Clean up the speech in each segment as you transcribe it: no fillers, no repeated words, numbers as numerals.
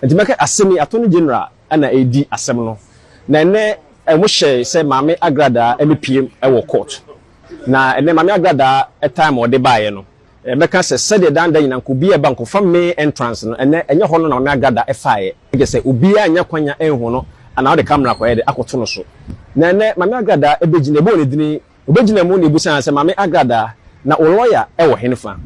Nti meka asemi attorney general ana edi asem no. Na ene mo hye se Mame Agrada MPM e court. Na ene Mame Agrada time o de baye no. Meka se de danda nyina nkobi e bank fa me entrance no ene enye ho no na Mame Agrada e faaye. Ege se obi anya kwanya enhu no ana o de camera kwa e de akoto no so. Na ene Mame Agrada e begina ebo ne dini obegina mu ne busan se Mame Agrada na o lawyer e wo henfa.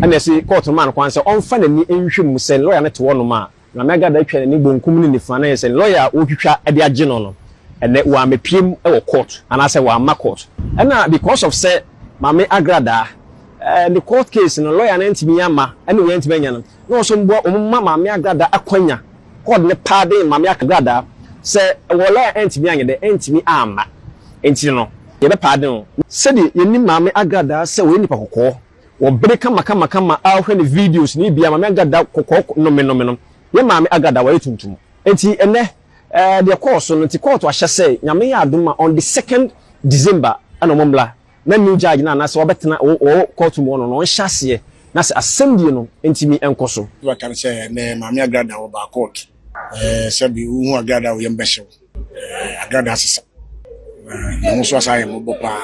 Ana si court man kwan se onfa nani enhwem se lawyer ne to wo no ma Mame Agrada twa ni bonkum ni nifa na se lawyer o twitwa e de age no no ene wa mepiem e wo court ana se wa ma court ana because of say Mame Agrada the court case no lawyer na ntimi ama ene we ntimi anya no so mbo omma Mame Agrada akwanya court ne pardon Mame Agrada se wo lawyer ntimi anya de ntimi ama enti no ye be pardon se de yeni Mame Agrada se we nipa kokko wo breka makama ahwe ne videos ni bia Mame Agrada kokko no ye Mame Agrada wa etuntum enti ene the course no ti court wa hyese nyame ya adoma on the 2nd December ana momla na new judge na se obetena o court mo no hyase na se assembly no entimi enkoso wa kan se ne Mame Agrada wo ba court se bi hu Agrada wo yembehye Agrada asesa no so asaye mo bopa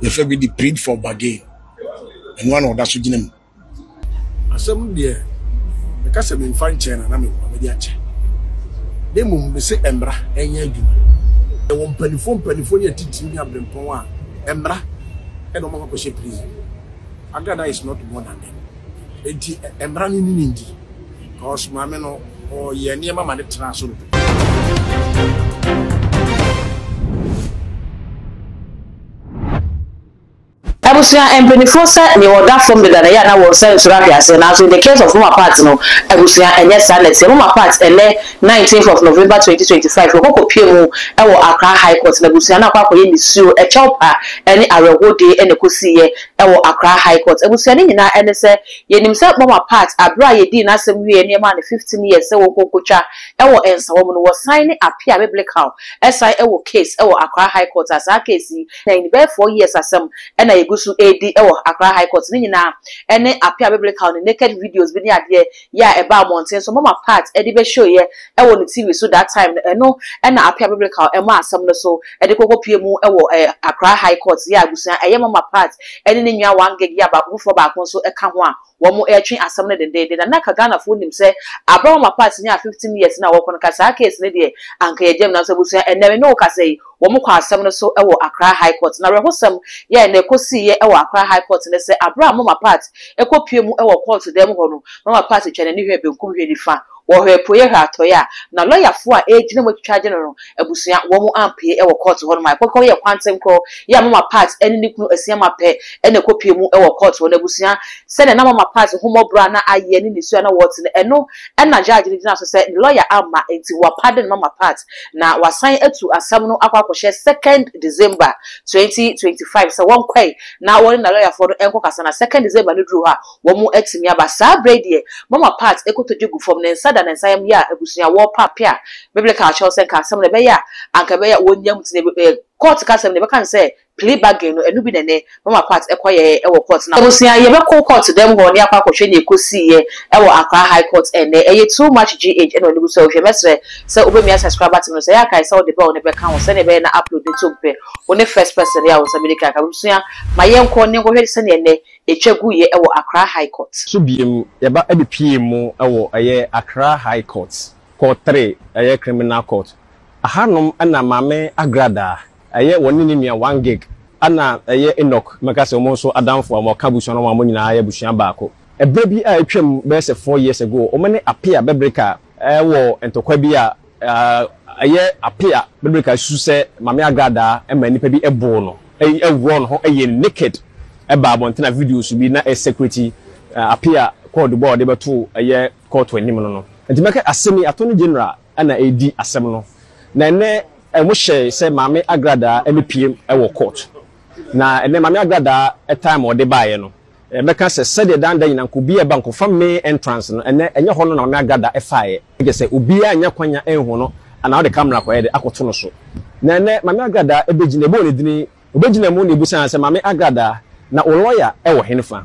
ye fe bi the plead for bargain and one of that so ginem asem de me ka se me fan chen na me ko me ache demu me se embra enya adwuma e won panifo ne atiti ni abrempon a embra e no mako she prison Agrada is not more than them enti embra ni ndi cause Mame no o ye ne mama ne tra so Abusia empenifo se ni oda from the na ya na wo se sura fiase na so in the case of Mama Part no abusia enye sanet Mama Part ele 19th of November 2025 ko pie mu e wo Accra High Court na abusia na kwa koye ni suo e chopa ene arehode ene kosiye e wo Accra High Court abusia ni nyina ene se yenim se Mama Part abra ye di na asem wie ne ma na 15 years se wo kokotwa e wo ensa wo no wo sign appear biblical SI e wo case e wo Accra High Court as a case na in be 4 years asem ena yegusu AD ewo Accra High Court ni nyina ene appear biblical ne naked videos bi ni ade ya eba mountain so Mama Part edi be show ye ewo ne TV so that time eno ena appear biblical ema asem no so edi kokopie mu ewo Accra High Court ya agusan eye Mama Part eni ne nwa 1 gig ya ba bufo ba kon so eka ho a wo mo etwen asem ne dendede na ka Ghana fo nim se abra Mama Part ni 15 years na wo kon ka sa case ne de anka ye jem na so busan ene no ka say wo mo kwa asem no so ewo Accra High Court na rehosem ye na ekosi ye ewo Accra High Court ne se abra Mama Part ekopie mu ewo court dem ho no Mama Part twene ne hwe benkum hwe nifa wo hwe poye hwa atoya na lawyer fo a ejine mo twitwaje no abusia wo mo ampie ewo court ho no ma kokko ye kwantem kro ya Mama Part eni ni kunu asiama pe ene kopie mu ewo court ho na abusia se na Mama Part homo bra na aye ni nisu na what ne eno ena judge ni na so se lawyer ama enti wa pardon Mama Part na wasan atu asam no akwakohye 2nd December 2025 so won kwai na won na lawyer for enko kasa na 2nd December no dru ha wo mu atimi aba sa brede Mama Part ekotojugu from nsa da nsa yam ya abusuya wo papia biblical church sen ka asam ne be ya anka be ya wonyam tine court ka asam ne be kan say plea bargain no enu bi ne Mama Part ekoye ewo court na abusuya ye be court dem ho ne akwakohwe ne ekosi ye ewo Accra High Court ene eye too much GH eno libu so hwe mesre se obemi subscriber to no se ya kai se o de be o ne be kan wo se ne be na upload to be one first person ya wo sabirika ka abusuya mayenko ne hwe se ne ne echegu ye ewo Accra High Court so biem ye ba ebipie mu ewo eye Accra High Court court 3 eye criminal court ahanom ana Mame Agrada eye woni ni nua 1 gig ana eye Enoch makase omo so adamfo am kabuso no am nyina eye busuan baako ebra bi a etwam be se 4 years ago omo ne apia bebreka ewo entokwa bi a eye apia bebreka su se Mame Agrada ema nipa bi ebo no ewro no ho eye naked eba abontina videos bi na security apia code board de beto eye court wanim no nti meka asemi attorney general ana edi asem no na ene mo hye se Mame Agrada MPM ewo court na ene Mame Agrada time o de baye no meka se de danda nyina nkobi e bank fa me entrance no ene enye ho no na Mame Agrada efaye ege se obi anya kwanya enhu no ana o de camera kwa de akoto no so na ene Mame Agrada ebegina ebo ne dini obegina mu ne busan se Mame Agrada na o lawyer ewo henfa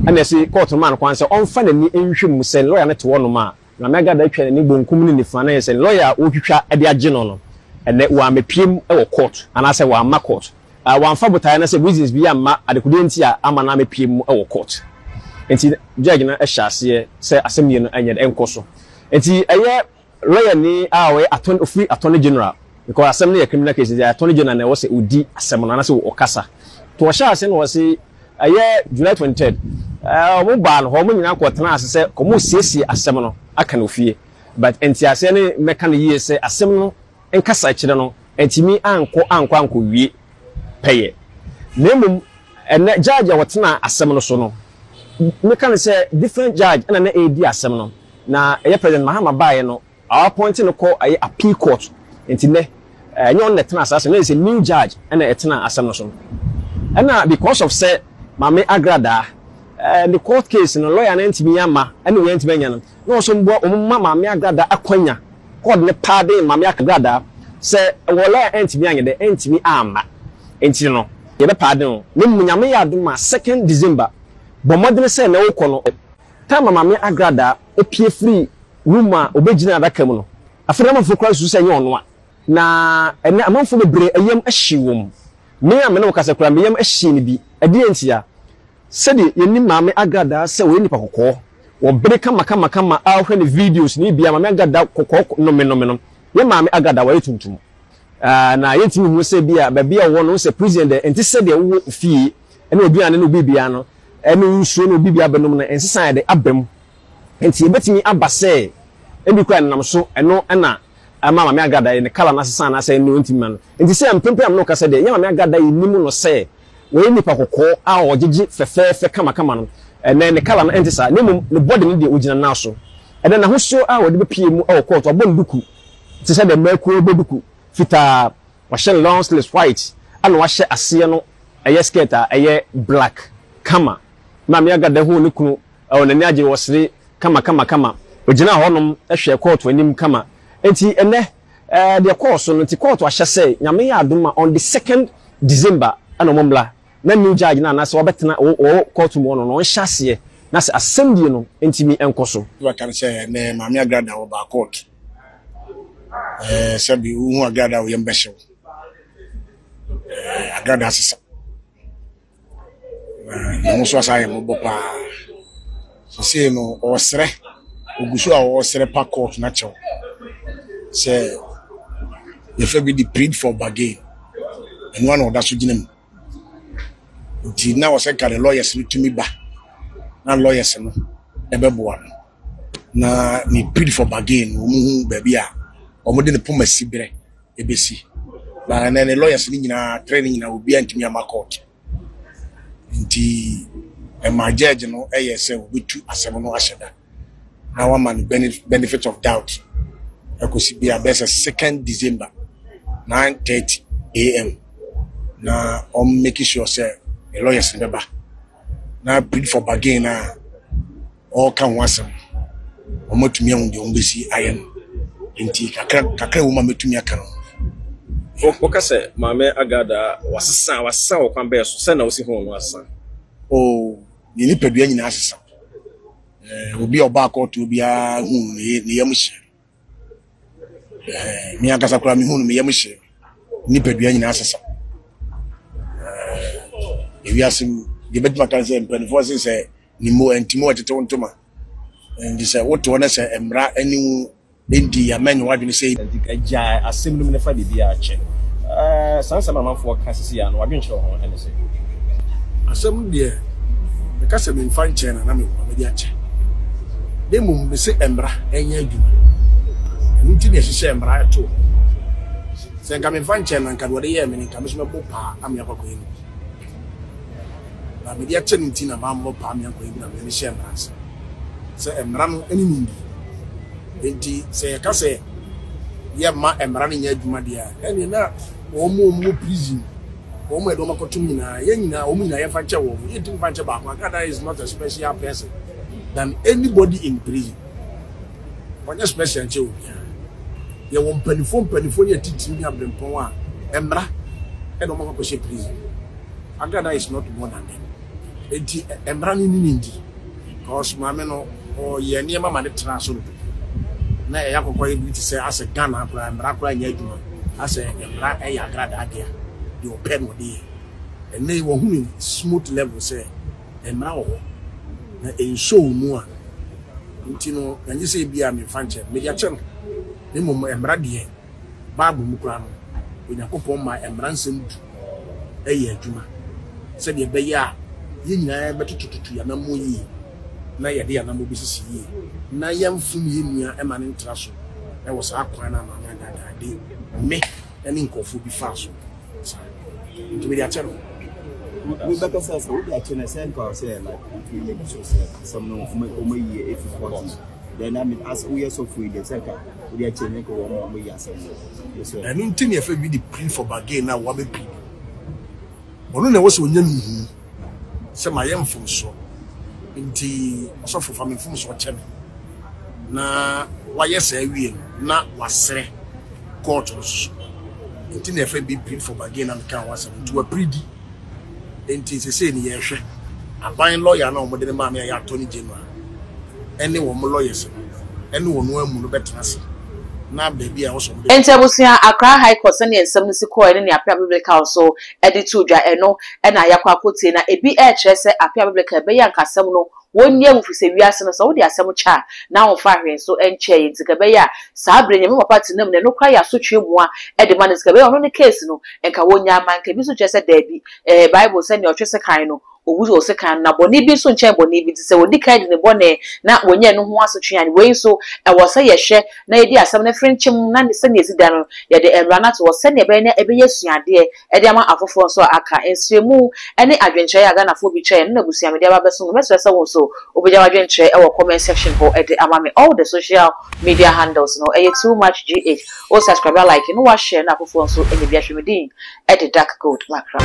ana si court man kwan se onfa nani enhwem se lawyer ne to wono ma na mega da twa ni bonkum ni nifa na se lawyer ohwehwa e de age no ene wa mepiem e wo court ana se wa ma court wa amfa botae na se business bi amma adekode nti a ama na mepiem e wo court enti judge na ehya ase se asem no anya enkoso enti eye lawyer ni we attorney general because asem no criminal case the attorney general na wo se odi asem no na se wo kasa to ehya ase no wo se eye July 23rd mo ba no ho mo nyina ko tena ase se ko mo siesie asem no aka no fie but enti ase ne meka no yie se asem no enkasa kire no entimi anko wie peye nemum ene judge wo tena asem no so no meka no se different judge na edi asem no na eye president Mahama bae no our point no ko eye appeal court enti ne nyon na tena asase no is a new judge na etena asem no so na because of say Mame Agrada the court case no lawyer na ntimi ama na we ntimi anya no so mbo omma Mame Agrada akwanya court ne pardon Mame Agrada say wo lawyer ntimi anya de ntimi ama enti no ye be pardon ne munyame ya aduma 2nd December bo modern say na wo kono time Mame Agrada opie free room a obegina adaka mu no afena mafokra su say nyono na ene amanfo bebre ayam ahyiwom me amene wo kasa kura me yam ahyi ne bi ade entia sede yeni Mame Agrada se we nipa kokko wo bere kama ahwe ne videos ni bia Mame Agrada kokko no ye Mame Agrada wa yetuntum na yentimi hu se bia ba bia wo no se president enti sede wo fie ene obi ane no bibia no ene nsuo no bibia benom na ensesan de abam enti ebetimi abase ebi kwa nam so eno na ama Mame Agrada ne kala na sesan na se no ntimi no enti se ampempem no kasa de ye Mame Agrada yinimu no se we nipa kokko a ogigi fefefe kama no ene ne kala na entisa nemu ne body ne de ogina na so ene na hoso a wode bepie mu a court obon duku ti se de maku oboduku fita wa shell long sleeves white ana wa hye ase no eye skirt a eye black kama Mame Agrada hu ne kunu onani age wo sere kama ogina honom ehwe court anim kama enti ene the court no ti court wa hye se nyame ya aduma on the 2nd December ana momla na new judge na se wobetena o court mu no hyase na se assembly no entimi enkoso wa kan se ne Mame Agrada wo ba court sabi hu Agrada wo yembehye Agrada sisa no so asaye mo bopa so se no osre ogusu a osre pa court na chew se ye fe be the plead for bargain and one of that so ginem nti na wo se ka the lawyers tumi ba na lawyers no ebeboa na ni plead for bargain wo mu ba bia o mo de ne poma sibere ebesi na ne lawyers ni nyina training na obi antumi ama court nti ma judge no se obitu asem no ahyeda na wa man benefit of doubt akosi bia best 2nd December 9:30 AM na making sure say the lawyers remember na plead for bargain na all kan wasem omotumi ahun de ombesi ayen enti kakra wo ma metumi aka no foka se Mame Agrada wasesa wo kwan be so se na wo si ho no asa ni pedua nyina asesa obi oba court obi a hu ne yamhye mi akasa kura mi hu ne yamhye ni pedua nyina asesa ewi asim de betima kan se mpanifo se ni mo entimo atete wontoma ndi se woto na se emra aniwu endi ya menyo wadwene se ja asem no ne fa bibia ache sansa mamafo kasisi ya no wadwene chiro ho ene se asem de me kasa me mfa nche na me ko me ache de mum be se emra enya adwuma nti ne hye emra eto se nka me mfa nche na nka wode ye me nka me so me bopa am yakwa ko yin na me dia che nti na mambo pa am yakwa yin na me hye emra se emra no eni ndi enti se ka se ye ma emra ne nya adwuma dia eni na wo mu prison wo mu edo makotum nyina ye nyina wo mu nyina ye fa che wo ye tin fa che ba kwa Agrada is not a special person than anybody in prison when you special che wo ye wo mpanifo ye titi ni abrempon a emra edo makoko she prison Agrada is not more than them enti embra ni ndi cause maame no o ye niema ma de tra so na e yakokwa ebi ti say as Ghana akura embra akura nya adwuma as embra e ya agrada ade the open no dey and they wo hu smooth level say embra wo na en show mu a nti no nyi say bia me fanche me dia che no ni mum embra de babu mu kura no Onyankopon ma embra nsem du e ya adwuma se de be ya ye nyina betututu ya na moyi na ye de ya na mo bisisi yi na yamfum ye nua e ma ne ntra so e wo sa akwan na ma na de me ene nkofu bi fa so nti me dia che no we better say so we actually say like we make sure some no omoyi if important then I mean as we are so free the second we actually make one more year yes sir and nti ne fa bi the print for bargain na wa be print ono na wo so nya nuhu se ma yemfum so nti so fofa me fum so che na wa yes awie na wasere court so nti ne fa bi print for bargain na kan wasem nti wa pridi enti se ni ye hwe aban lawyer na omode ne ma me ya Attorney General ene wo mo lawyers ene wo no amu no betrase na baby a wo so mo enti abusia Accra High Court ne ensem no si ko ene ne Apia Biblical so edi to dwa eno ena yakwa akotie na ebi e kire se Apia Biblical be ya nkasem no wonye mfise wiase no so wo de asem cha na wo fa hwen so enche enti ka be ya saa brenye me papa tinam ne no kwa ya so twemua e de manis ka be ono ne case no enka wonya man ka bi so kire se dabi Bible se ne otwese kan no owuzo o se kan na boni bi so nche boni bi se wodi kan de ne bone na wonye no ho asotwe ani we so e wo se ye hwe na yedi asem na frenchim na ne se ne ezida no ye de enra na to wo se ne be na ebe yesuade e de ama afofo so aka ensremu ene adwenche ya Ghana fo bi che na busia me de ba beso me so wo so obeja adwenche e wo comment section ho e de ama me all the social media handles no e too much gh o subscribe like no wa share na afofo so e de bia hwemedin e de dark gold makra